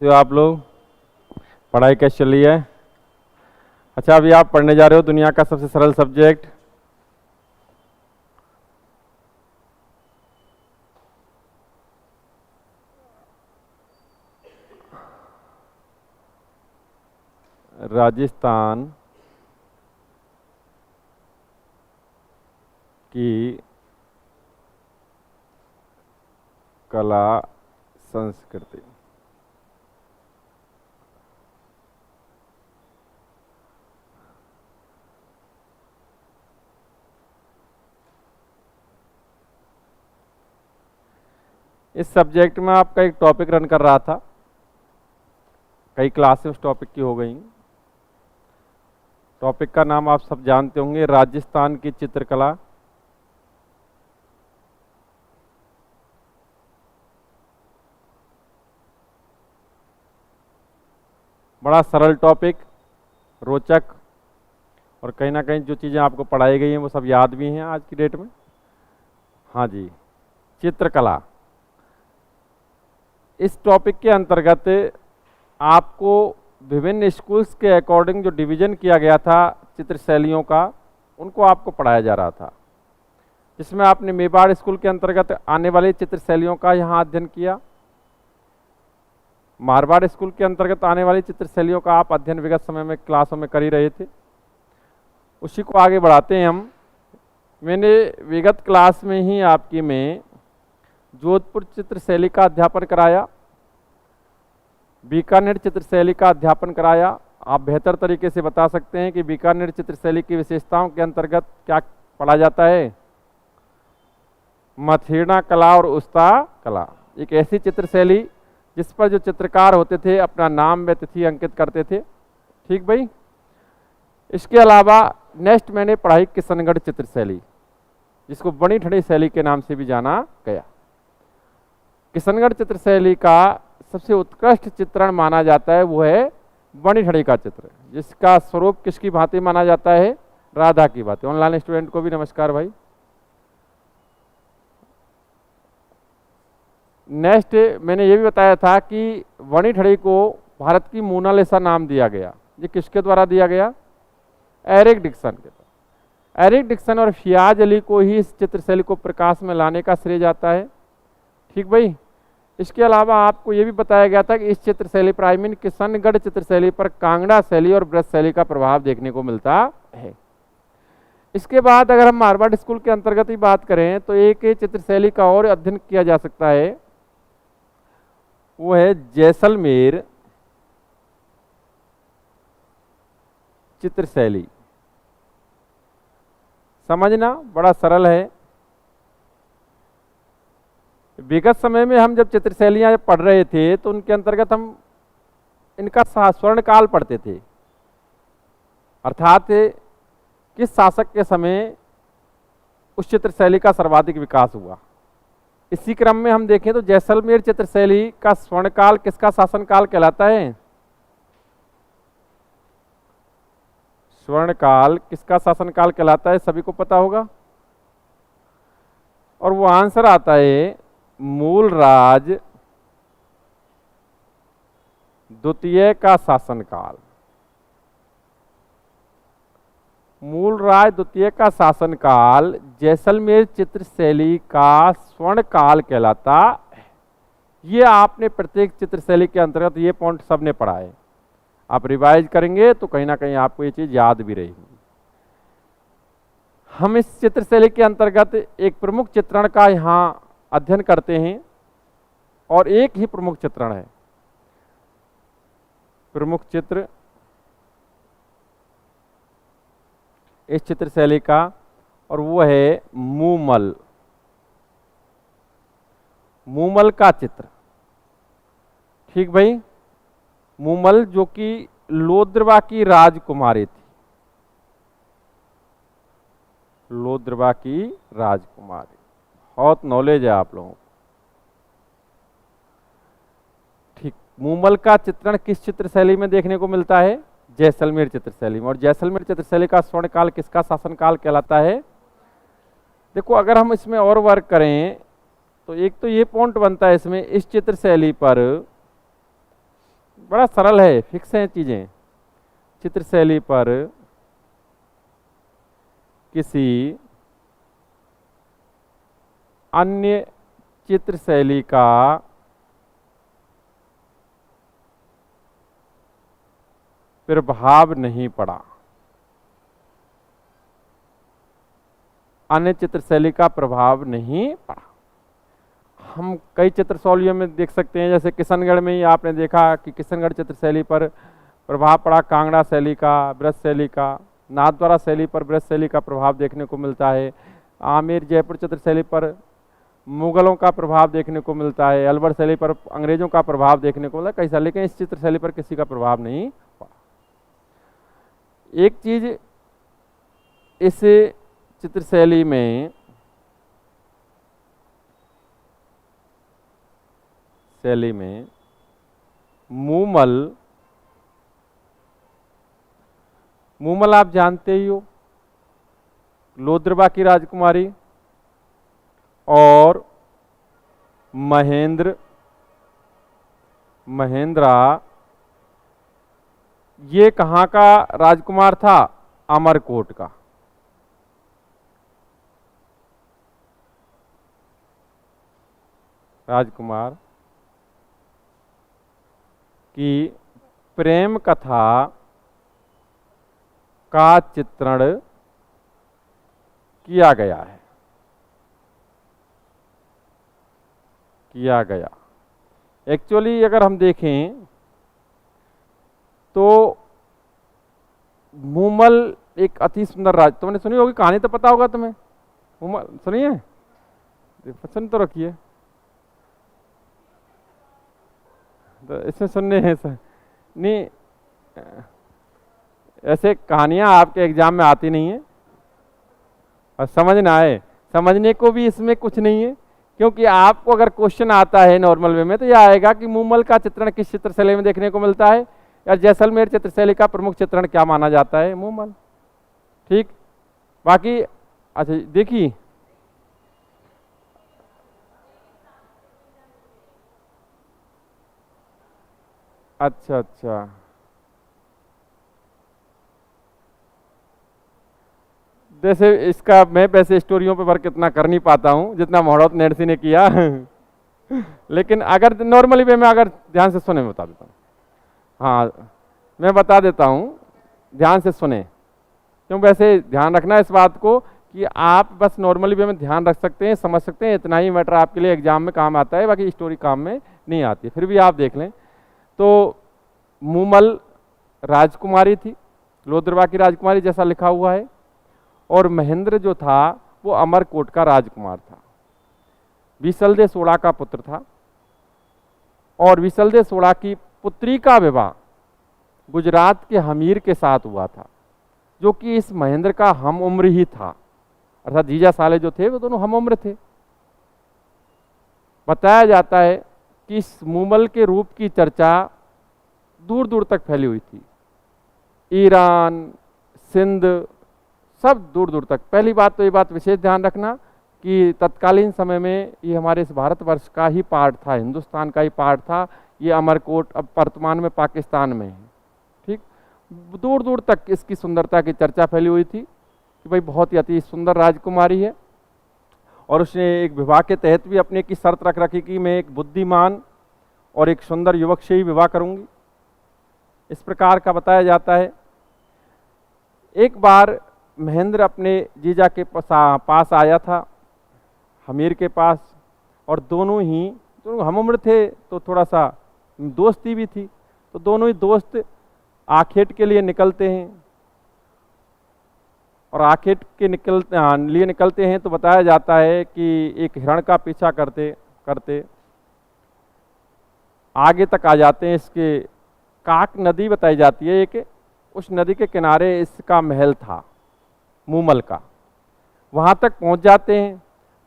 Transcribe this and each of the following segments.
तो आप लोग पढ़ाई कैसी चल रही है? अच्छा, अभी आप पढ़ने जा रहे हो दुनिया का सबसे सरल सब्जेक्ट राजस्थान की कला संस्कृति। इस सब्जेक्ट में आपका एक टॉपिक रन कर रहा था, कई क्लासें उस टॉपिक की हो गई। टॉपिक का नाम आप सब जानते होंगे, राजस्थान की चित्रकला। बड़ा सरल टॉपिक, रोचक, और कहीं ना कहीं जो चीज़ें आपको पढ़ाई गई हैं वो सब याद भी हैं आज की डेट में। हाँ जी, चित्रकला। इस टॉपिक के अंतर्गत आपको विभिन्न स्कूल्स के अकॉर्डिंग जो डिवीज़न किया गया था चित्र शैलियों का, उनको आपको पढ़ाया जा रहा था, जिसमें आपने मेवाड़ स्कूल के अंतर्गत आने वाली चित्र शैलियों का यहाँ अध्ययन किया। मारवाड़ स्कूल के अंतर्गत आने वाली चित्र शैलियों का आप अध्ययन विगत समय में क्लासों में कर ही रहे थे। उसी को आगे बढ़ाते हैं हम। मैंने विगत क्लास में ही आपकी में जोधपुर चित्र शैली का अध्यापन कराया, बीकानेर चित्र शैली का अध्यापन कराया। आप बेहतर तरीके से बता सकते हैं कि बीकानेर चित्र शैली की विशेषताओं के अंतर्गत क्या पढ़ा जाता है? मथेड़ा कला और उस्ता कला, एक ऐसी चित्र शैली जिस पर जो चित्रकार होते थे अपना नाम व तिथि अंकित करते थे। ठीक भाई। इसके अलावा नेक्स्ट मैंने पढ़ाई किशनगढ़ चित्र शैली, जिसको बनी ठड़ी शैली के नाम से भी जाना गया। किशनगढ़ चित्र शैली का सबसे उत्कृष्ट चित्रण माना जाता है वो है बनी ठड़ी का चित्र, जिसका स्वरूप किसकी भांति माना जाता है? राधा की भांति। ऑनलाइन स्टूडेंट को भी नमस्कार भाई। नेक्स्ट मैंने ये भी बताया था कि बनी ठड़ी को भारत की मोनालिसा नाम दिया गया। ये किसके द्वारा दिया गया? एरिक डिक्सन के द्वारा। एरिक डिक्सन और फियाज अली को ही इस चित्रशैली को प्रकाश में लाने का श्रेय जाता है। ठीक भाई। इसके अलावा आपको ये भी बताया गया था कि इस चित्रशैली पर आई मीन किशनगढ़ चित्रशैली पर कांगड़ा शैली और ब्रज शैली का प्रभाव देखने को मिलता है। इसके बाद अगर हम मारवाड़ स्कूल के अंतर्गत ही बात करें तो एक चित्रशैली का और अध्ययन किया जा सकता है, वो है जैसलमेर चित्रशैली। समझना बड़ा सरल है। विगत समय में हम जब चित्रशैलियां पढ़ रहे थे तो उनके अंतर्गत हम इनका स्वर्ण काल पढ़ते थे, अर्थात किस शासक के समय उस चित्रशैली का सर्वाधिक विकास हुआ। इसी क्रम में हम देखें तो जैसलमेर चित्रशैली का स्वर्णकाल किसका शासनकाल कहलाता है? स्वर्णकाल किसका शासनकाल कहलाता है? सभी को पता होगा। और वो आंसर आता है मूलराज द्वितीय का शासनकाल। मूलराज द्वितीय का शासनकाल जैसलमेर चित्रशैली का स्वर्णकाल कहलाता है। ये आपने प्रत्येक चित्रशैली के अंतर्गत ये पॉइंट सबने पढ़ा है। आप रिवाइज करेंगे तो कहीं ना कहीं आपको ये चीज याद भी रहेगी। हम इस चित्रशैली के अंतर्गत एक प्रमुख चित्रण का यहाँ अध्ययन करते हैं, और एक ही प्रमुख चित्रण है, प्रमुख चित्र इस चित्रशैली का, और वो है मूमल। मूमल का चित्र। ठीक भाई। मूमल जो कि लोद्रवा की राजकुमारी थी, लोद्रवा की राजकुमारी। बहुत नॉलेज है आप लोगों को। ठीक। मूमल का चित्रण किस चित्रशैली में देखने को मिलता है? जैसलमेर चित्रशैली में। और जैसलमेर चित्रशैली का स्वर्णकाल किसका शासनकाल कहलाता है? देखो, अगर हम इसमें और वर्क करें तो एक तो ये पॉइंट बनता है इसमें, इस चित्रशैली पर बड़ा सरल है, फिक्स हैं चीजें। चित्रशैली पर किसी अन्य चित्रशैली का प्रभाव नहीं पड़ा। अन्य चित्रशैली का प्रभाव नहीं पड़ा। हम कई चित्रशैलियों में देख सकते हैं, जैसे किशनगढ़ में ही आपने देखा कि किशनगढ़ चित्रशैली पर प्रभाव पड़ा कांगड़ा शैली का, ब्रज शैली का। नाथद्वारा शैली पर ब्रज शैली का प्रभाव देखने को मिलता है। आमेर जयपुर चित्रशैली पर मुगलों का प्रभाव देखने को मिलता है। अलवर शैली पर अंग्रेजों का प्रभाव देखने को मिलता है कई सारे, लेकिन इस चित्रशैली पर किसी का प्रभाव नहीं पड़ा। एक चीज इस चित्रशैली में मूमल आप जानते ही हो, लोद्रबा की राजकुमारी और महेंद्रा, ये कहाँ का राजकुमार था? अमरकोट का। राजकुमार की प्रेम कथा का चित्रण किया गया। एक्चुअली अगर हम देखें तो मूमल एक अति सुंदर राज, तुमने सुनी होगी कहानी, तो पता होगा तुम्हें। मूमल सुनिए, सुन तो रखिए, तो इसमें सुनने हैं सर नहीं, ऐसे कहानियां आपके एग्जाम में आती नहीं है और समझ ना आए, समझने को भी इसमें कुछ नहीं है, क्योंकि आपको अगर क्वेश्चन आता है नॉर्मल वे में तो यह आएगा कि मूमल का चित्रण किस चित्रशैली में देखने को मिलता है, या जैसलमेर चित्रशैली का प्रमुख चित्रण क्या माना जाता है? मूमल। ठीक, बाकी अच्छा देखिए, अच्छा जैसे इसका मैं वैसे स्टोरियों पे वर्क इतना कर नहीं पाता हूँ जितना मोहम्मद नेडसी ने किया लेकिन अगर नॉर्मली वे में अगर ध्यान से सुने मैं बता देता हूँ। हाँ मैं बता देता हूँ, ध्यान से सुने, क्यों वैसे ध्यान रखना इस बात को कि आप बस नॉर्मली वे में ध्यान रख सकते हैं, समझ सकते हैं, इतना ही मैटर आपके लिए एग्जाम में काम आता है, बाकी स्टोरी काम में नहीं आती। फिर भी आप देख लें तो मूमल राजकुमारी थी, लोद्रबा की राजकुमारी जैसा लिखा हुआ है, और महेंद्र जो था वो अमरकोट का राजकुमार था। विसलदेव सोड़ा का पुत्र था, और विसलदेव सोड़ा की पुत्री का विवाह गुजरात के हमीर के साथ हुआ था, जो कि इस महेंद्र का हम उम्र ही था, अर्थात जीजा साले जो थे वो दोनों हम उम्र थे। बताया जाता है कि इस मूमल के रूप की चर्चा दूर दूर तक फैली हुई थी, ईरान, सिंध, सब दूर दूर तक। पहली बात तो ये बात विशेष ध्यान रखना कि तत्कालीन समय में ये हमारे इस भारतवर्ष का ही पार्ट था, हिंदुस्तान का ही पार्ट था। ये अमरकोट अब वर्तमान में पाकिस्तान में है। ठीक, दूर दूर तक इसकी सुंदरता की चर्चा फैली हुई थी कि भाई बहुत ही अति सुंदर राजकुमारी है, और उसने एक विवाह के तहत भी अपने की शर्त रख रखी कि मैं एक बुद्धिमान और एक सुंदर युवक से ही विवाह करूंगी। इस प्रकार का बताया जाता है। एक बार महेंद्र अपने जीजा के पास आया था, हमीर के पास, और दोनों हम उम्र थे तो थोड़ा सा दोस्ती भी थी, तो दोनों ही दोस्त आखेट के लिए निकलते हैं, और आखेट के लिए निकलते हैं तो बताया जाता है कि एक हिरण का पीछा करते करते आगे तक आ जाते हैं। इसके काक नदी बताई जाती है एक, उस नदी के किनारे इसका महल था मूमल का, वहाँ तक पहुँच जाते हैं।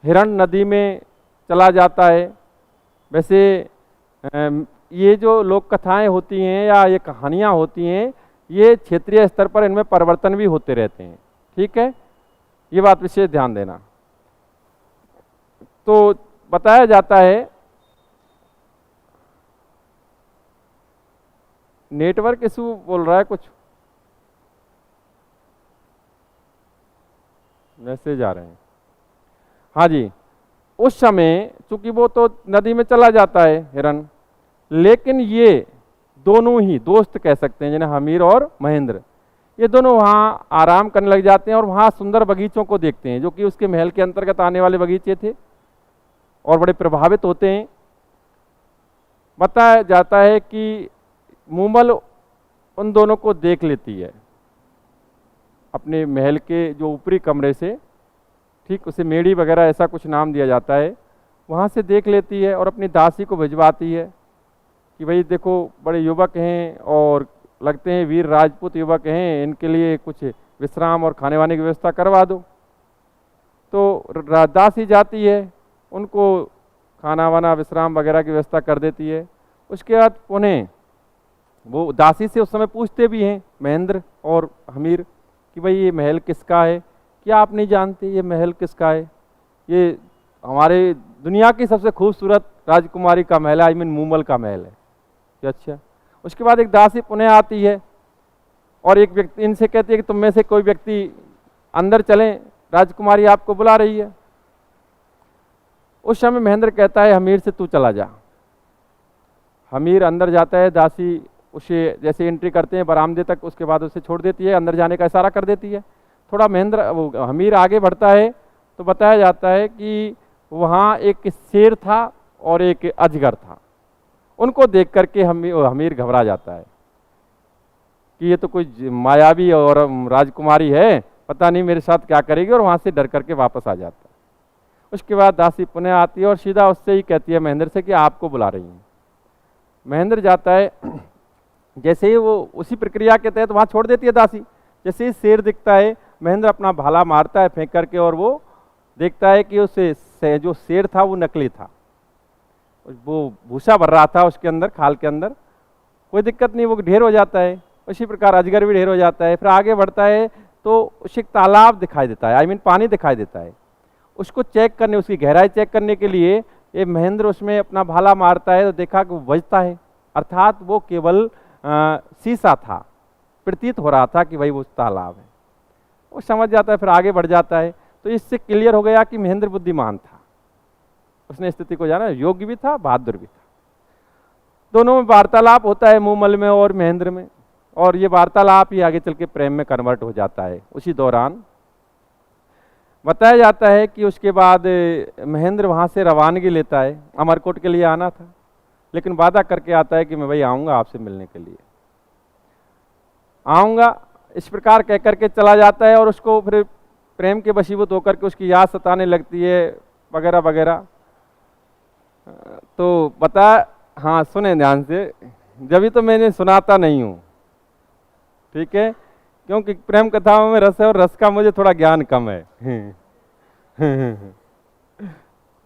हिरण नदी में चला जाता है। वैसे ये जो लोक कथाएं होती हैं या ये कहानियाँ होती हैं, ये क्षेत्रीय स्तर पर इनमें परिवर्तन भी होते रहते हैं। ठीक है, ये बात विशेष ध्यान देना। तो बताया जाता है नेटवर्क इशू बोल रहा है कुछ, मैसेज आ रहे हैं। हाँ जी, उस समय चूंकि वो तो नदी में चला जाता है हिरन, लेकिन ये दोनों ही दोस्त कह सकते हैं जिन्हें हमीर और महेंद्र, ये दोनों वहाँ आराम करने लग जाते हैं और वहाँ सुंदर बगीचों को देखते हैं जो कि उसके महल के अंतर्गत आने वाले बगीचे थे, और बड़े प्रभावित होते हैं। बताया जाता है कि मूमल उन दोनों को देख लेती है अपने महल के जो ऊपरी कमरे से, ठीक उसे मेड़ी वगैरह ऐसा कुछ नाम दिया जाता है, वहाँ से देख लेती है और अपनी दासी को भिजवाती है कि भाई देखो बड़े युवक हैं और लगते हैं वीर राजपूत युवक हैं, इनके लिए कुछ विश्राम और खाने वाने की व्यवस्था करवा दो। तो दासी जाती है, उनको खाना वाना विश्राम वगैरह की व्यवस्था कर देती है। उसके बाद उन्हें वो दासी से उस समय पूछते भी हैं महेंद्र और हमीर कि भाई ये महल किसका है, क्या आप नहीं जानते ये महल किसका है, ये हमारे दुनिया की सबसे खूबसूरत राजकुमारी का महल है, आई मीन मूमल का महल है। अच्छा, उसके बाद एक दासी पुनः आती है और एक व्यक्ति इनसे कहती है कि तुम में से कोई व्यक्ति अंदर चलें, राजकुमारी आपको बुला रही है। उस समय महेंद्र कहता है हमीर से तू चला जा। हमीर अंदर जाता है, दासी उसे जैसे एंट्री करते हैं बरामदे तक, उसके बाद उसे छोड़ देती है, अंदर जाने का इशारा कर देती है। थोड़ा हमीर आगे बढ़ता है तो बताया जाता है कि वहाँ एक शेर था और एक अजगर था। उनको देख करके हमीर घबरा जाता है कि ये तो कोई मायावी और राजकुमारी है, पता नहीं मेरे साथ क्या करेगी, और वहाँ से डर करके वापस आ जाता है। उसके बाद दासी पुनः आती है और सीधा उससे ही कहती है महेंद्र से कि आपको बुला रही हैं। महेंद्र जाता है, जैसे ही वो उसी प्रक्रिया के तहत वहाँ छोड़ देती है दासी। जैसे ही शेर दिखता है, महेंद्र अपना भाला मारता है फेंक करके, और वो देखता है कि उसे जो शेर था वो नकली था, वो भूसा भर रहा था उसके अंदर, खाल के अंदर। कोई दिक्कत नहीं, वो ढेर हो जाता है। उसी प्रकार अजगर भी ढेर हो जाता है। फिर आगे बढ़ता है तो उसे एक तालाब दिखाई देता है, आई मीन पानी दिखाई देता है। उसको चेक करने, उसकी गहराई चेक करने के लिए ये महेंद्र उसमें अपना भाला मारता है तो देखा कि वो बजता है, अर्थात वो केवल शीशा था, प्रतीत हो रहा था कि भाई वो तालाब है। वो समझ जाता है, फिर आगे बढ़ जाता है। तो इससे क्लियर हो गया कि महेंद्र बुद्धिमान था, उसने स्थिति को जाना, योग्य भी था, बहादुर भी था। दोनों में वार्तालाप होता है, मूमल में और महेंद्र में, और ये वार्तालाप ही आगे चल के प्रेम में कन्वर्ट हो जाता है। उसी दौरान बताया जाता है कि उसके बाद महेंद्र वहाँ से रवानगी लेता है, अमरकोट के लिए आना था, लेकिन वादा करके आता है कि मैं भाई आऊँगा आपसे मिलने के लिए, आऊँगा, इस प्रकार कह करके चला जाता है। और उसको फिर प्रेम के वशीभूत होकर के उसकी याद सताने लगती है वगैरह वगैरह। तो बता, हाँ सुने ध्यान से, जब भी तो मैंने सुनाता नहीं हूँ, ठीक है, क्योंकि प्रेम कथाओं में रस है और रस का मुझे थोड़ा ज्ञान कम है।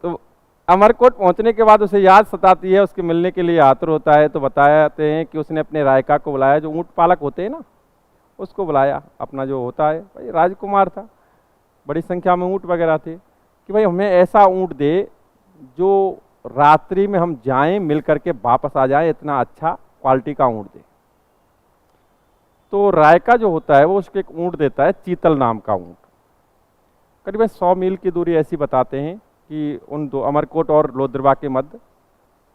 तो अमरकोट पहुंचने के बाद उसे याद सताती है, उसके मिलने के लिए आतुर होता है। तो बताते हैं कि उसने अपने रायका को बुलाया, जो ऊंट पालक होते हैं ना, उसको बुलाया, अपना जो होता है भाई राजकुमार था, बड़ी संख्या में ऊंट वगैरह थे, कि भाई हमें ऐसा ऊंट दे जो रात्रि में हम जाएं मिल करके वापस आ जाएं, इतना अच्छा क्वालिटी का ऊंट दे। तो रायका जो होता है वो उसको एक ऊंट देता है, चीतल नाम का ऊंट, करीबन 100 मील की दूरी ऐसी बताते हैं कि उन दो, अमरकोट और लोद्रवा के मध्य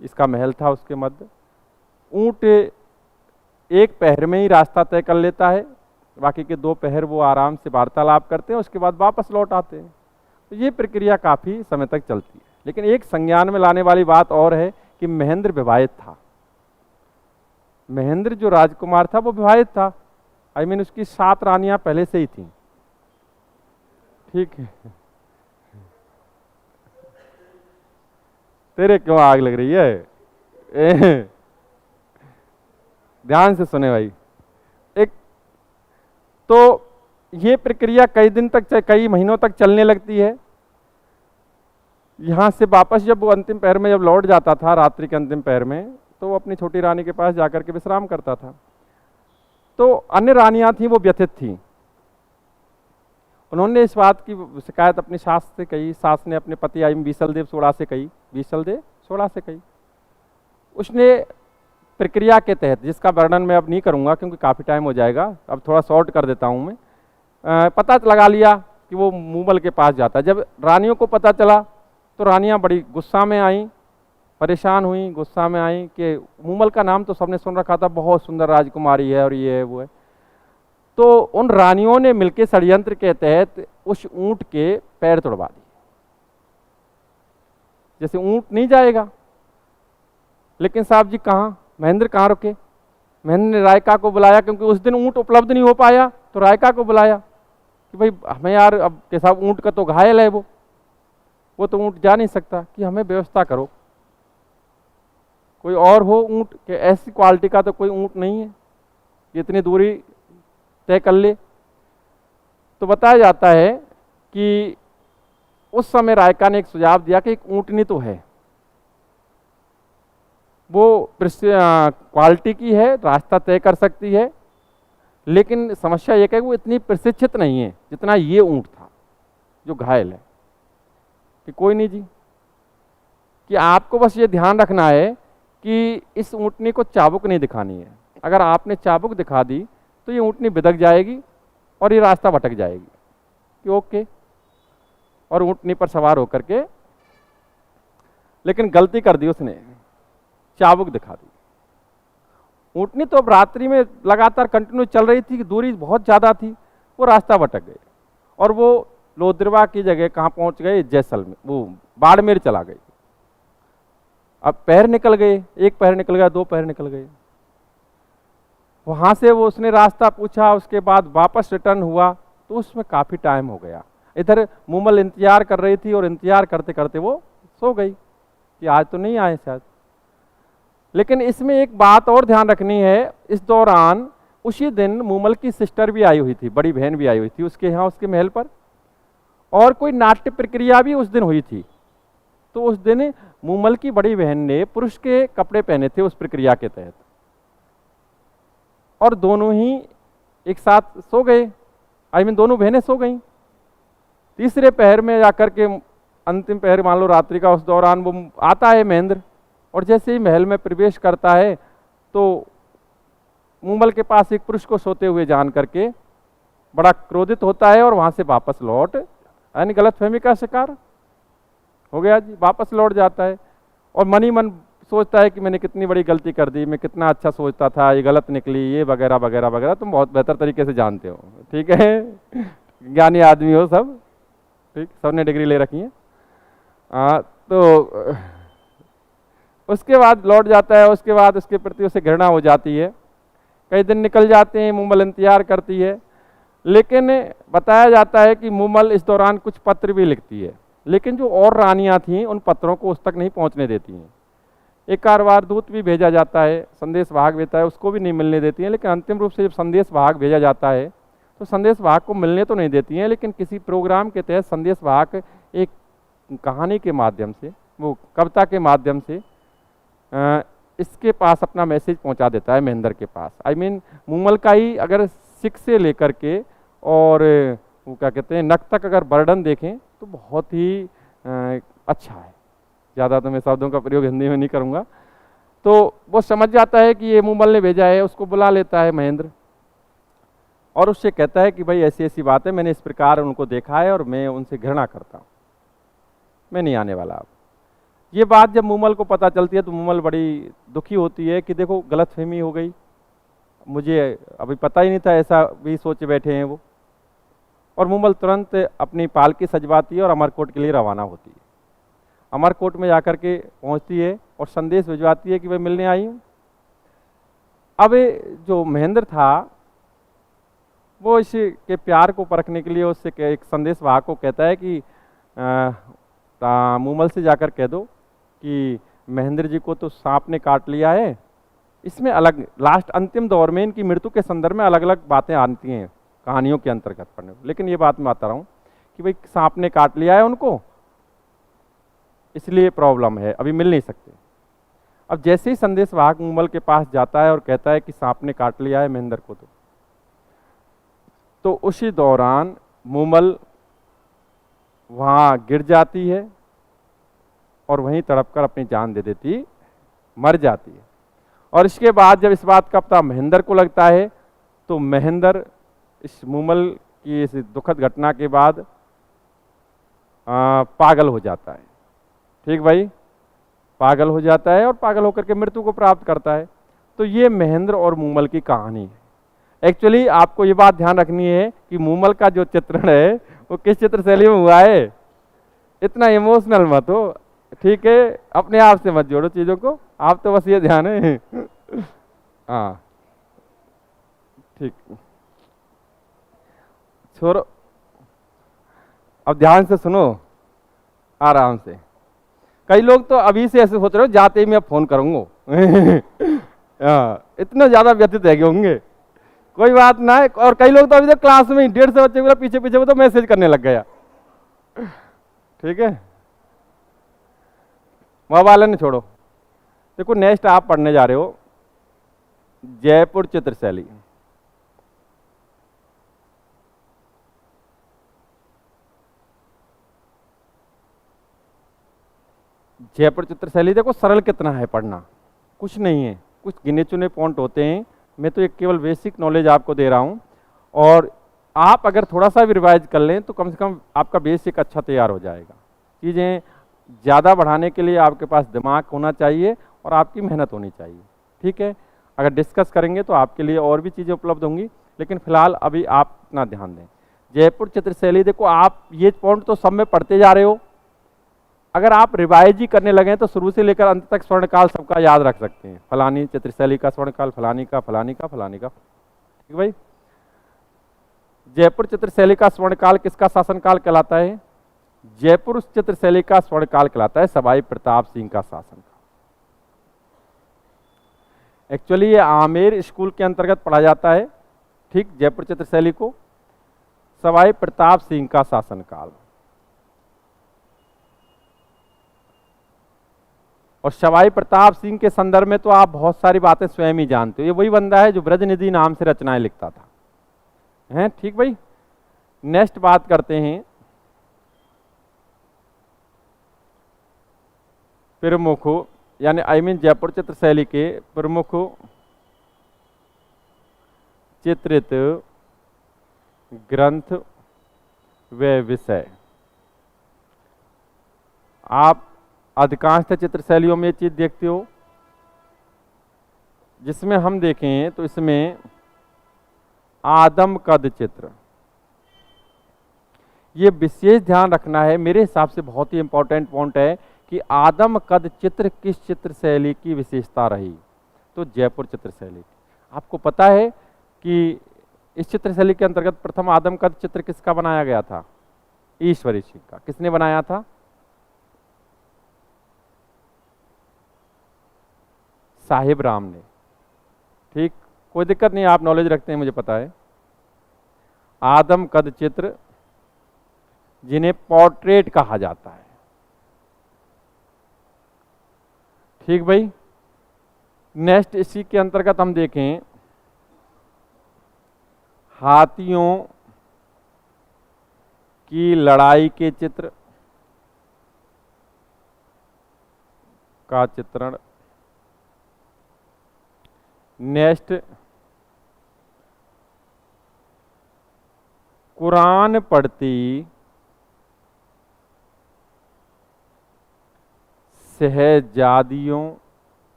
इसका महल था, उसके मध्य ऊंट एक पहर में ही रास्ता तय कर लेता है, बाकी के 2 पहर वो आराम से वार्तालाप करते हैं, उसके बाद वापस लौट आते हैं। तो ये प्रक्रिया काफ़ी समय तक चलती है। लेकिन एक संज्ञान में लाने वाली बात और है कि महेंद्र विवाहित था। महेंद्र जो राजकुमार था वो विवाहित था, आई मीन उसकी 7 रानियां पहले से ही थी, ठीक है। तेरे क्यों आग लग रही है? ध्यान से सुने भाई। एक तो ये प्रक्रिया कई दिन तक, कई महीनों तक चलने लगती है। यहाँ से वापस जब वो अंतिम पहर में जब लौट जाता था, रात्रि के अंतिम पहर में, तो वो अपनी छोटी रानी के पास जाकर के विश्राम करता था। तो अन्य रानियां थीं, वो व्यथित थीं। उन्होंने इस बात की शिकायत अपनी सास से कही। सास ने अपने पति आई बीसलदेव सोड़ा से कही, बीसलदेव सोड़ा से कही। उसने प्रक्रिया के तहत, जिसका वर्णन मैं अब नहीं करूंगा क्योंकि काफ़ी टाइम हो जाएगा, अब थोड़ा शॉर्ट कर देता हूं मैं। पता लगा लिया कि वो मूमल के पास जाता है। जब रानियों को पता चला तो रानियां बड़ी गुस्सा में आईं, परेशान हुई, गुस्सा में आईं कि मूमल का नाम तो सबने सुन रखा था, बहुत सुंदर राजकुमारी है और ये है वो है। तो उन रानियों ने मिलकर षड्यंत्र के तहत उस ऊंट के पैर तोड़वा दिए। जैसे ऊंट नहीं जाएगा, लेकिन साहब जी कहाँ, महेंद्र कहाँ रुके? महेंद्र ने रायका को बुलाया, क्योंकि उस दिन ऊंट उपलब्ध नहीं हो पाया, तो रायका को बुलाया कि भाई हमें यार अब के साहब ऊंट का तो घायल है वो तो ऊंट जा नहीं सकता, कि हमें व्यवस्था करो, कोई और हो ऊंट के ऐसी क्वालिटी का तो कोई ऊंट नहीं है कि इतनी दूरी तय कर ले। तो बताया जाता है कि उस समय रायका ने एक सुझाव दिया कि एक ऊंटनी तो है, वो क्वालिटी की है, रास्ता तय कर सकती है, लेकिन समस्या ये है कि वो इतनी प्रशिक्षित नहीं है जितना ये ऊंट था जो घायल है। कि कोई नहीं जी, कि आपको बस ये ध्यान रखना है कि इस ऊंटनी को चाबुक नहीं दिखानी है। अगर आपने चाबुक दिखा दी तो ये ऊंटनी बिदक जाएगी और ये रास्ता भटक जाएगी। कि ओके, और ऊंटनी पर सवार होकर के, लेकिन गलती कर दी उसने, चाबुक दिखा दी। ऊंटनी तो अब रात्रि में लगातार कंटिन्यू चल रही थी, दूरी बहुत ज़्यादा थी, वो रास्ता भटक गए और वो लोदरवा की जगह कहाँ पहुँच गए? जैसलमेर, वो बाड़मेर चला गई। अब पैर निकल गए, एक पैर निकल गया, दो पैर निकल गए। वहाँ से वो उसने रास्ता पूछा, उसके बाद वापस रिटर्न हुआ तो उसमें काफ़ी टाइम हो गया। इधर मूमल इंतजार कर रही थी और इंतजार करते करते वो सो गई कि आज तो नहीं आए शायद। लेकिन इसमें एक बात और ध्यान रखनी है, इस दौरान उसी दिन मूमल की सिस्टर भी आई हुई थी, बड़ी बहन भी आई हुई थी उसके यहाँ, उसके महल पर, और कोई नाट्य प्रक्रिया भी उस दिन हुई थी। तो उस दिन मूमल की बड़ी बहन ने पुरुष के कपड़े पहने थे उस प्रक्रिया के तहत, और दोनों ही एक साथ सो गए, दोनों बहनें सो गईं। तीसरे पहर में जाकर के, अंतिम पहर मान लो रात्रि का, उस दौरान वो आता है महेंद्र, और जैसे ही महल में प्रवेश करता है तो मूमल के पास एक पुरुष को सोते हुए जान करके बड़ा क्रोधित होता है और वहां से वापस लौट, यानी गलतफहमी का शिकार हो गया जी, वापस लौट जाता है और मन ही मन सोचता है कि मैंने कितनी बड़ी गलती कर दी, मैं कितना अच्छा सोचता था, ये गलत निकली, ये वगैरह वगैरह वगैरह। तुम बहुत बेहतर तरीके से जानते हो, ठीक है, ज्ञानी आदमी हो सब, ठीक, सबने डिग्री ले रखी है। तो उसके बाद लौट जाता है, उसके बाद उसके प्रति उसे घृणा हो जाती है। कई दिन निकल जाते हैं, मूमल इंतजार करती है, लेकिन बताया जाता है कि मूमल इस दौरान कुछ पत्र भी लिखती है, लेकिन जो और रानियां थीं उन पत्रों को उस तक नहीं पहुंचने देती हैं। एक कारवार दूत भी भेजा जाता है, संदेश वाहक भेजता है, उसको भी नहीं मिलने देती हैं। लेकिन अंतिम रूप से जब संदेश वाहक भेजा जाता है तो संदेश वाहक को मिलने तो नहीं देती हैं, लेकिन किसी प्रोग्राम के तहत संदेश वाहक एक कहानी के माध्यम से, वो कविता के माध्यम से इसके पास अपना मैसेज पहुंचा देता है महेंद्र के पास। मूमल का ही अगर सिख से लेकर के और वो क्या कहते हैं नक तक अगर वर्णन देखें तो बहुत ही अच्छा है। ज़्यादा तो मैं शब्दों का प्रयोग हिंदी में नहीं करूँगा। तो वो समझ जाता है कि ये मूमल ने भेजा है, उसको बुला लेता है महेंद्र और उससे कहता है कि भाई ऐसी ऐसी बात है, मैंने इस प्रकार उनको देखा है और मैं उनसे घृणा करता हूँ, मैं नहीं आने वाला अब। ये बात जब मूमल को पता चलती है तो मूमल बड़ी दुखी होती है कि देखो गलतफहमी हो गई, मुझे अभी पता ही नहीं था, ऐसा भी सोच बैठे हैं वो। और मूमल तुरंत अपनी पालकी सजवाती है और अमरकोट के लिए रवाना होती है। अमरकोट में जाकर के पहुंचती है और संदेश भिजवाती है कि भाई मिलने आई हूँ। अब जो महेंद्र था वो इसके प्यार को परखने के लिए उससे एक संदेश वाहक को कहता है कि मूमल से जाकर कह दो कि महेंद्र जी को तो सांप ने काट लिया है। इसमें अलग लास्ट अंतिम दौर में इनकी मृत्यु के संदर्भ में अलग अलग बातें आती हैं कहानियों के अंतर्गत पढ़ने, लेकिन ये बात मैं बता रहा हूँ कि भाई सांप ने काट लिया है उनको, इसलिए प्रॉब्लम है, अभी मिल नहीं सकते। अब जैसे ही संदेश वाहक मूमल के पास जाता है और कहता है कि सांप ने काट लिया है महेंद्र को, तो उसी दौरान मूमल वहाँ गिर जाती है और वहीं तड़पकर अपनी जान दे देती, मर जाती है। और इसके बाद जब इस बात का पता महेंद्र को लगता है तो महेंद्र इस मूमल की इस दुखद घटना के बाद पागल हो जाता है। ठीक भाई, पागल हो जाता है और पागल होकर के मृत्यु को प्राप्त करता है। तो ये महेंद्र और मूमल की कहानी है। एक्चुअली आपको ये बात ध्यान रखनी है कि मूमल का जो चित्रण है वो किस चित्र शैली में हुआ है। इतना इमोशनल मत हो, ठीक है, अपने आप से मत जोड़ो चीजों को, आप तो बस ये ध्यान है। हाँ ठीक, छोड़ो, अब ध्यान से सुनो, आराम से। कई लोग तो अभी से ऐसे सोच रहे हो जाते ही मैं फोन करूंगा। इतने ज्यादा व्यतीत रह गए होंगे, कोई बात ना है। और कई लोग तो अभी तक क्लास में 150 बच्चे को पीछे पीछे वो तो मैसेज करने लग गया। ठीक है, मोबाइल ने छोड़ो। देखो नेक्स्ट आप पढ़ने जा रहे हो जयपुर चित्र शैली। जयपुर चित्र शैली देखो सरल कितना है पढ़ना, कुछ नहीं है, कुछ गिने चुने पॉइंट होते हैं। मैं तो एक केवल बेसिक नॉलेज आपको दे रहा हूं, और आप अगर थोड़ा सा भी रिवाइज कर लें तो कम से कम आपका बेसिक अच्छा तैयार हो जाएगा। चीज़ें ज़्यादा बढ़ाने के लिए आपके पास दिमाग होना चाहिए और आपकी मेहनत होनी चाहिए। ठीक है, अगर डिस्कस करेंगे तो आपके लिए और भी चीज़ें उपलब्ध होंगी, लेकिन फिलहाल अभी आप इतना ध्यान दें। जयपुर चित्र शैली देखो, आप ये पॉइंट तो सब में पढ़ते जा रहे हो, अगर आप रिवाइज ही करने लगे तो शुरू से लेकर अंत तक स्वर्णकाल सबका याद रख सकते हैं। फलानी चित्र शैली का स्वर्णकाल, फलानी का, फलानी का, फलानी का। ठीक भाई, जयपुर चित्र शैली का स्वर्णकाल किसका शासनकाल कहलाता है? जयपुर चित्र शैली का स्वर्णकाल कहलाता है सवाई प्रताप सिंह का शासनकाल। एक्चुअली ये आमेर स्कूल के अंतर्गत पढ़ा जाता है। ठीक, जयपुर चित्र शैली को सवाई प्रताप सिंह का शासनकाल। और सवाई प्रताप सिंह के संदर्भ में तो आप बहुत सारी बातें स्वयं ही जानते हो। ये वही बंदा है जो ब्रजनिधि नाम से रचनाएं लिखता था, हैं? ठीक भाई, नेक्स्ट बात करते हैं प्रमुख, यानी जयपुर चित्र शैली के प्रमुख चित्रित ग्रंथ व विषय। आप अधिकांश चित्र शैलियों में ये चीज देखते हो, जिसमें हम देखें तो इसमें आदम कद चित्र, ये विशेष ध्यान रखना है, मेरे हिसाब से बहुत ही इंपॉर्टेंट पॉइंट है कि आदम कद चित्र किस चित्र शैली की विशेषता रही? तो जयपुर चित्र शैली। आपको पता है कि इस चित्र शैली के अंतर्गत प्रथम आदम कद चित्र किसका बनाया गया था? ईश्वरी सिंह का। किसने बनाया था? साहिब राम ने। ठीक, कोई दिक्कत नहीं, आप नॉलेज रखते हैं मुझे पता है। आदम कद चित्र जिन्हें पोर्ट्रेट कहा जाता है। ठीक भाई, नेक्स्ट इसी के अंतर्गत हम देखें हाथियों की लड़ाई के चित्र का चित्रण। नेक्स्ट कुरान पढ़ती शहजादियों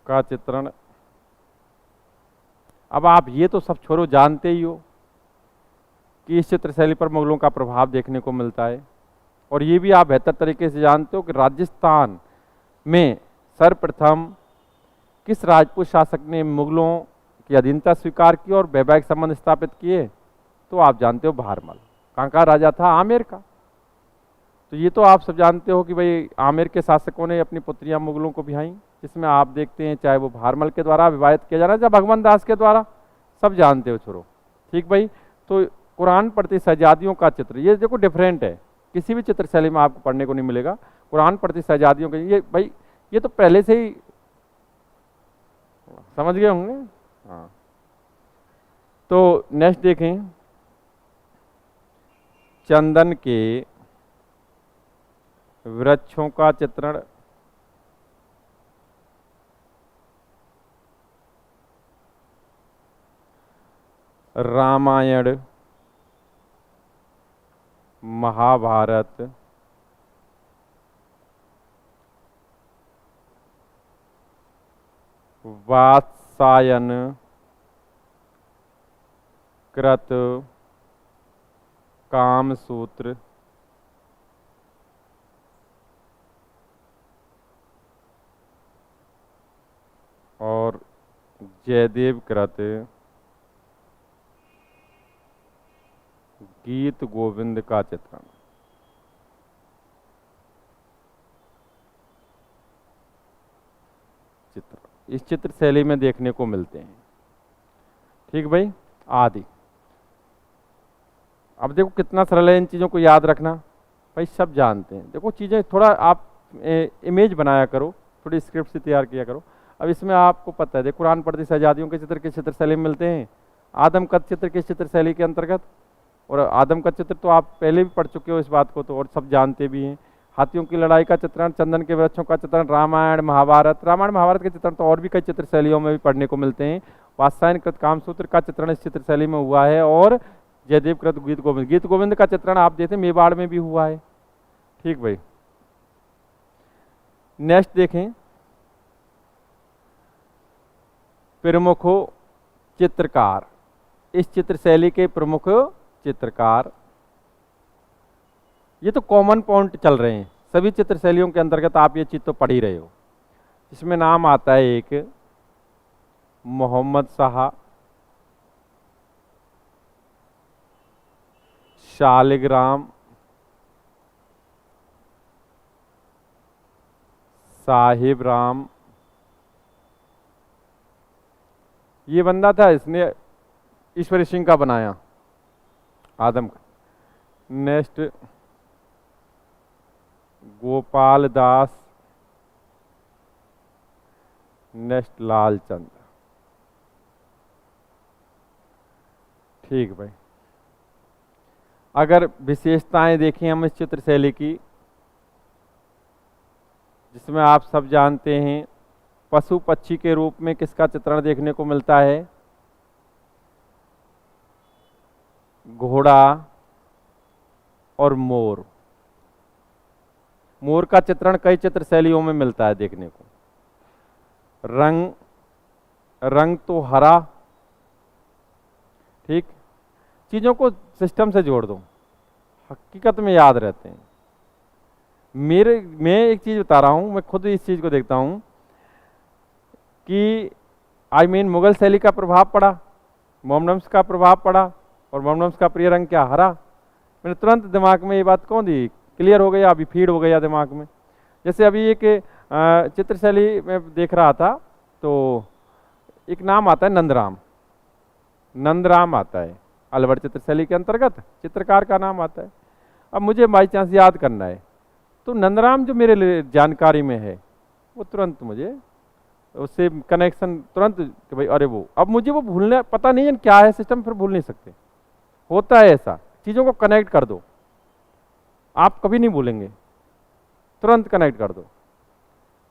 का चित्रण। अब आप ये तो सब छोड़ो, जानते ही हो कि इस चित्र शैली पर मुगलों का प्रभाव देखने को मिलता है, और ये भी आप बेहतर तरीके से जानते हो कि राजस्थान में सर्वप्रथम किस राजपूत शासक ने मुगलों की अधीनता स्वीकार की और वैवाहिक संबंध स्थापित किए? तो आप जानते हो भारमल। कहाँ का राजा था? आमेर का। तो ये तो आप सब जानते हो कि भाई आमेर के शासकों ने अपनी पुत्रियां मुगलों को बिहाई, जिसमें आप देखते हैं चाहे वो भारमल के द्वारा विवाहित किया जाना, चाहे भगवान दास के द्वारा, सब जानते हो छोड़ो। ठीक भाई, तो कुरान पढ़ती शहजादियों का चित्र, ये देखो डिफरेंट है, किसी भी चित्र शैली में आपको पढ़ने को नहीं मिलेगा। कुरान पढ़ती शहजादियों के, ये भाई ये तो पहले से ही समझ गए होंगे। हाँ, तो नेक्स्ट देखें चंदन के वृक्षों का चित्रण, रामायण, महाभारत, वात्सायन कृत कामसूत्र, और जयदेव कृत गीत गोविंद का चित्रण। चित्र इस चित्र शैली में देखने को मिलते हैं। ठीक भाई, आदि। अब देखो कितना सरल है इन चीज़ों को याद रखना, भाई सब जानते हैं। देखो चीज़ें थोड़ा आप इमेज बनाया करो, थोड़ी स्क्रिप्ट से तैयार किया करो। अब इसमें आपको पता है, देखो कुरान पढ़ती शहजादियों के चित्र किस चित्र शैली में मिलते हैं, आदम का चित्र किस चित्र शैली के अंतर्गत, और आदम का चित्र तो आप पहले भी पढ़ चुके हो इस बात को तो, और सब जानते भी हैं। हाथियों की लड़ाई का चित्रण, चंदन के वृक्षों का चित्रण, रामायण महाभारत। रामायण महाभारत के चित्रण तो और भी कई चित्र शैलियों में भी पढ़ने को मिलते हैं। वात्सायन कृत कामसूत्र का चित्रण इस चित्र शैली में हुआ है, और जयदेव कृत गीत गोविंद, गीत गोविंद का चित्रण आप देखें मेवाड़ में भी हुआ है। ठीक भाई, नेक्स्ट देखें, प्रमुख चित्रकार, इस चित्र शैली के प्रमुख चित्रकार। ये तो कॉमन पॉइंट चल रहे हैं सभी चित्र शैलियों के अंतर्गत, आप ये चीज तो पढ़ ही रहे हो। इसमें नाम आता है एक मोहम्मद शाह, शालिग्राम, साहिब राम। ये बंदा था, इसने ईश्वरी सिंह का बनाया, आदम का। Next Gopal Das, next Lalchand. ठीक भाई, अगर विशेषताएं देखें हम इस चित्र शैली की, जिसमें आप सब जानते हैं पशु पक्षी के रूप में किसका चित्रण देखने को मिलता है, घोड़ा और मोर। मोर का चित्रण कई चित्र शैलियों में मिलता है देखने को। रंग तो हरा। ठीक, चीजों को सिस्टम से जोड़ दो, हकीकत में याद रहते हैं। मैं एक चीज बता रहा हूं, मैं खुद इस चीज को देखता हूं कि मुगल शैली का प्रभाव पड़ा, मोमडम्स का प्रभाव पड़ा, और मोमडम्स का प्रिय रंग क्या, हरा। मैंने तुरंत दिमाग में ये बात कौन दी, क्लियर हो गया, अभी फीड हो गया दिमाग में। जैसे अभी एक चित्र शैली में देख रहा था, तो एक नाम आता है नंदराम। नंदराम आता है अलवर चित्र शैली के अंतर्गत, चित्रकार का नाम आता है। अब मुझे बाई चांस याद करना है, तो नंदराम जो मेरे लिए जानकारी में है, वो तुरंत मुझे उससे कनेक्शन तुरंत कि भाई अरे वो, अब मुझे वो भूलने पता नहीं है क्या है सिस्टम, फिर भूल नहीं सकते। होता है ऐसा, चीज़ों को कनेक्ट कर दो, आप कभी नहीं भूलेंगे, तुरंत कनेक्ट कर दो।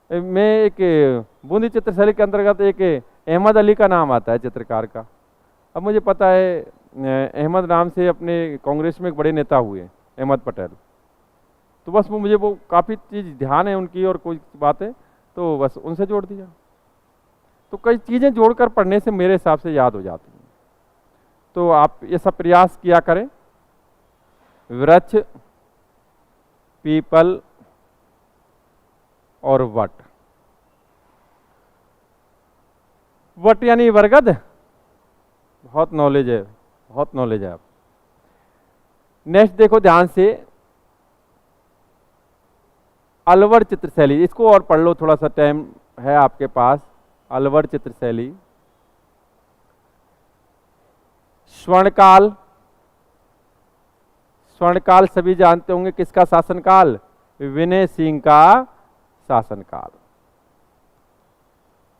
मैं एक बूंदी चित्र शैली के अंतर्गत एक अहमद अली का नाम आता है चित्रकार का। अब मुझे पता है अहमद नाम से अपने कांग्रेस में एक बड़े नेता हुए अहमद पटेल, तो बस वो मुझे वो काफ़ी चीज़ ध्यान है उनकी और कोई बातें, तो बस उनसे जोड़ दिया। तो कई चीज़ें जोड़कर पढ़ने से मेरे हिसाब से याद हो जाती हैं। तो आप ये सब प्रयास किया करें। वृक्ष, पीपल और वट। वट यानी बरगद, बहुत नॉलेज है, बहुत नॉलेज है आप। नेक्स्ट देखो ध्यान से, अलवर चित्र शैली, इसको और पढ़ लो, थोड़ा सा टाइम है आपके पास। अलवर चित्र शैली, स्वर्णकाल। स्वर्णकाल सभी जानते होंगे, किसका शासनकाल, विनय सिंह का शासनकाल।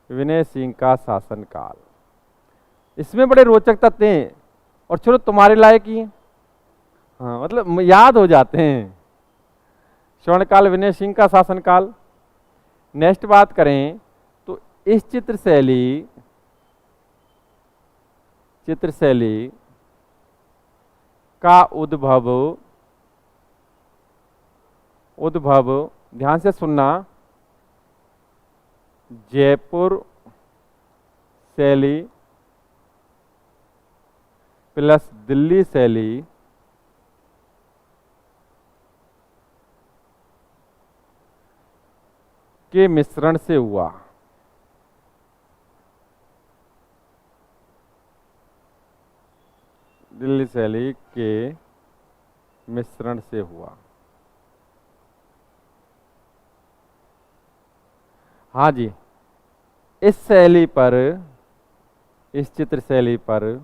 विनय सिंह का शासनकाल। इसमें बड़े रोचक तथ्य हैं, और चलो तुम्हारे लायक ही हैं, हाँ मतलब याद हो जाते हैं। स्वर्णकाल विनय सिंह का शासनकाल। नेक्स्ट बात करें तो इस चित्रशैली का उद्भव ध्यान से सुनना, जयपुर शैली प्लस दिल्ली शैली के मिश्रण से हुआ। दिल्ली शैली के मिश्रण से हुआ। हाँ जी, इस शैली पर, इस चित्र शैली पर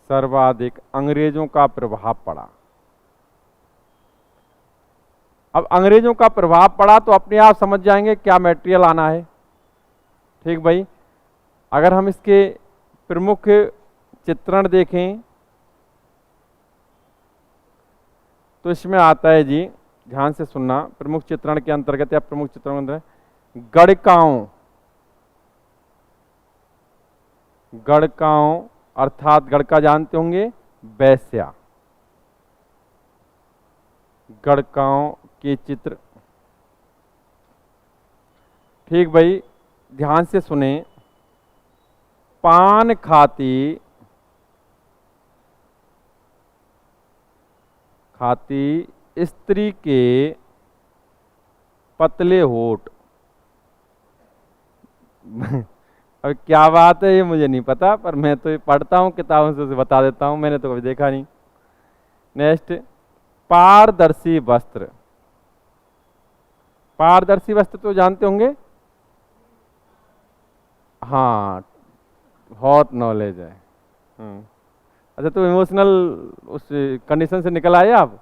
सर्वाधिक अंग्रेजों का प्रभाव पड़ा। अब अंग्रेजों का प्रभाव पड़ा तो अपने आप समझ जाएंगे क्या मटेरियल आना है। ठीक भाई, अगर हम इसके प्रमुख चित्रण देखें तो इसमें आता है जी, ध्यान से सुनना, प्रमुख चित्रण के अंतर्गत या प्रमुख चित्रण अंदर गड़काओं अर्थात गड़का जानते होंगे, वैश्या, गड़काओं के चित्र। ठीक भाई, ध्यान से सुने, पान खाती स्त्री के पतले होठ। अब क्या बात है ये मुझे नहीं पता, पर मैं तो पढ़ता हूँ किताबों से उसे बता देता हूँ, मैंने तो कभी देखा नहीं। नेक्स्ट, पारदर्शी वस्त्र। पारदर्शी वस्त्र तो जानते होंगे, हाँ, बहुत नॉलेज है। अच्छा, तो इमोशनल उस कंडीशन से निकल आए आप।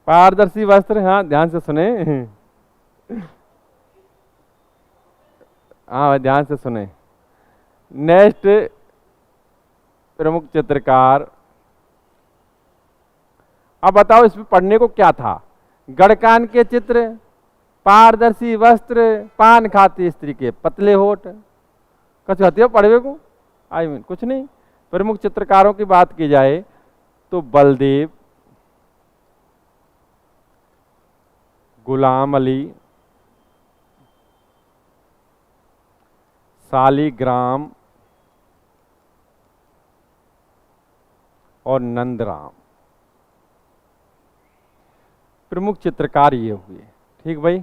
पारदर्शी वस्त्र, हाँ ध्यान से सुने, हाँ ध्यान से सुने। नेक्स्ट, प्रमुख चित्रकार। अब बताओ इसमें पढ़ने को क्या था? गड़कान के चित्र, पारदर्शी वस्त्र, पान खाती स्त्री के पतले होठ। कुछ कहते हो पढ़वे को? कुछ नहीं। प्रमुख चित्रकारों की बात की जाए तो बलदेव, गुलाम अली, शालिग्राम और नंदराम, प्रमुख चित्रकार ये हुए। ठीक भाई,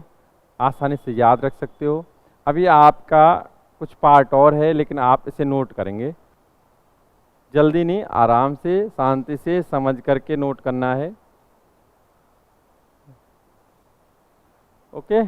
आसानी से याद रख सकते हो। अभी आपका कुछ पार्ट और है, लेकिन आप इसे नोट करेंगे, जल्दी नहीं, आराम से शांति से समझ करके नोट करना है। ओके।